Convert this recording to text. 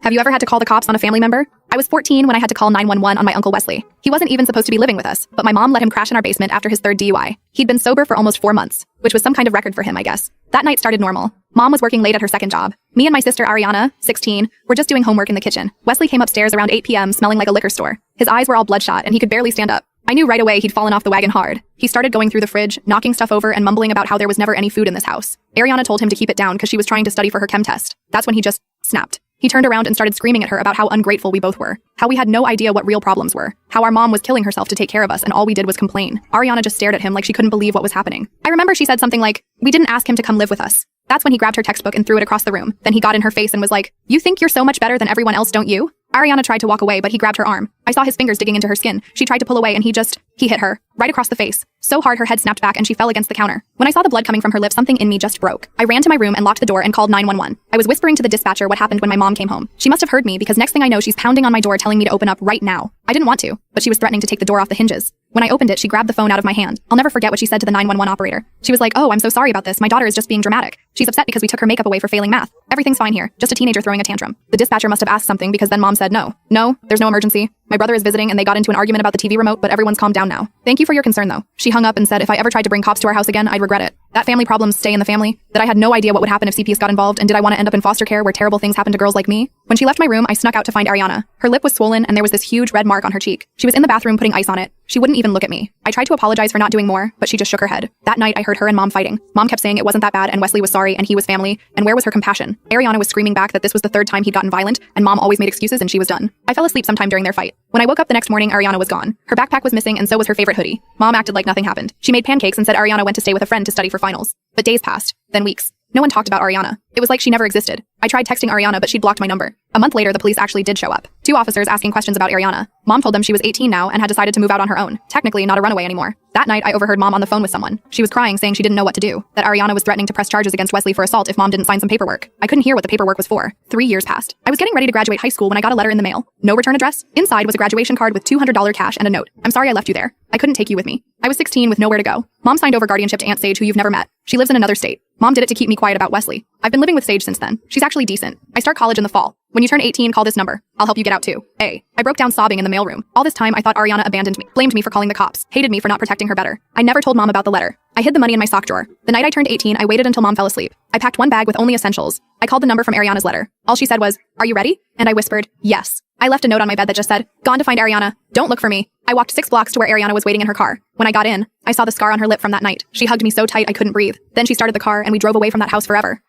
Have you ever had to call the cops on a family member? I was 14 when I had to call 911 on my Uncle Wesley. He wasn't even supposed to be living with us, but my mom let him crash in our basement after his third DUI. He'd been sober for almost 4 months, which was some kind of record for him, I guess. That night started normal. Mom was working late at her second job. Me and my sister Ariana, 16, were just doing homework in the kitchen. Wesley came upstairs around 8 p.m. smelling like a liquor store. His eyes were all bloodshot and he could barely stand up. I knew right away he'd fallen off the wagon hard. He started going through the fridge, knocking stuff over and mumbling about how there was never any food in this house. Ariana told him to keep it down because she was trying to study for her chem test. That's when he just snapped. He turned around and started screaming at her about how ungrateful we both were, how we had no idea what real problems were, how our mom was killing herself to take care of us and all we did was complain. Ariana just stared at him like she couldn't believe what was happening. I remember she said something like, "We didn't ask him to come live with us." That's when he grabbed her textbook and threw it across the room. Then he got in her face and was like, "You think you're so much better than everyone else, don't you?" Ariana tried to walk away, but he grabbed her arm. I saw his fingers digging into her skin. She tried to pull away and he hit her, right across the face. So hard her head snapped back and she fell against the counter. When I saw the blood coming from her lips, something in me just broke. I ran to my room and locked the door and called 911. I was whispering to the dispatcher what happened when my mom came home. She must have heard me because next thing I know, she's pounding on my door telling me to open up right now. I didn't want to, but she was threatening to take the door off the hinges. When I opened it, she grabbed the phone out of my hand. I'll never forget what she said to the 911 operator. She was like, "Oh, I'm so sorry about this. My daughter is just being dramatic. She's upset because we took her makeup away for failing math. Everything's fine here. Just a teenager throwing a tantrum." The dispatcher must have asked something because then mom said, No, there's no emergency. My brother is visiting and they got into an argument about the TV remote, but everyone's calmed down now. Thank you for your concern though. She hung up and said if I ever tried to bring cops to our house again, I'd regret it. That family problems stay in the family, that I had no idea what would happen if CPS got involved, and did I want to end up in foster care where terrible things happen to girls like me? When she left my room, I snuck out to find Ariana. Her lip was swollen and there was this huge red mark on her cheek. She was in the bathroom putting ice on it. She wouldn't even look at me. I tried to apologize for not doing more, but she just shook her head. That night, I heard her and mom fighting. Mom kept saying it wasn't that bad and Wesley was sorry and he was family, and where was her compassion? Ariana was screaming back that this was the third time he'd gotten violent, and mom always made excuses and she was done. I fell asleep sometime during their fight. When I woke up the next morning, Ariana was gone. Her backpack was missing and so was her favorite hoodie. Mom acted like nothing happened. She made pancakes and said Ariana went to stay with a friend to study for finals. But days passed, then weeks. No one talked about Ariana. It was like she never existed. I tried texting Ariana, but she'd blocked my number. A month later, the police actually did show up. 2 officers asking questions about Ariana. Mom told them she was 18 now and had decided to move out on her own. Technically not a runaway anymore. That night, I overheard mom on the phone with someone. She was crying, saying she didn't know what to do. That Ariana was threatening to press charges against Wesley for assault if mom didn't sign some paperwork. I couldn't hear what the paperwork was for. 3 years passed. I was getting ready to graduate high school when I got a letter in the mail. No return address. Inside was a graduation card with $200 cash and a note. "I'm sorry I left you there. I couldn't take you with me." I was 16 with nowhere to go. Mom signed over guardianship to Aunt Sage, who you've never met. She lives in another state. Mom did it to keep me quiet about Wesley. I've been living with Sage since then. She's actually decent. I start college in the fall. When you turn 18, call this number. I'll help you get out too. I broke down sobbing in the mailroom. All this time, I thought Ariana abandoned me, blamed me for calling the cops, hated me for not protecting her better. I never told mom about the letter. I hid the money in my sock drawer. The night I turned 18, I waited until mom fell asleep. I packed one bag with only essentials. I called the number from Ariana's letter. All she said was, "Are you ready?" And I whispered, "Yes." I left a note on my bed that just said, "Gone to find Ariana. Don't look for me." I walked 6 blocks to where Ariana was waiting in her car. When I got in, I saw the scar on her lip from that night. She hugged me so tight I couldn't breathe. Then she started the car and we drove away from that house forever.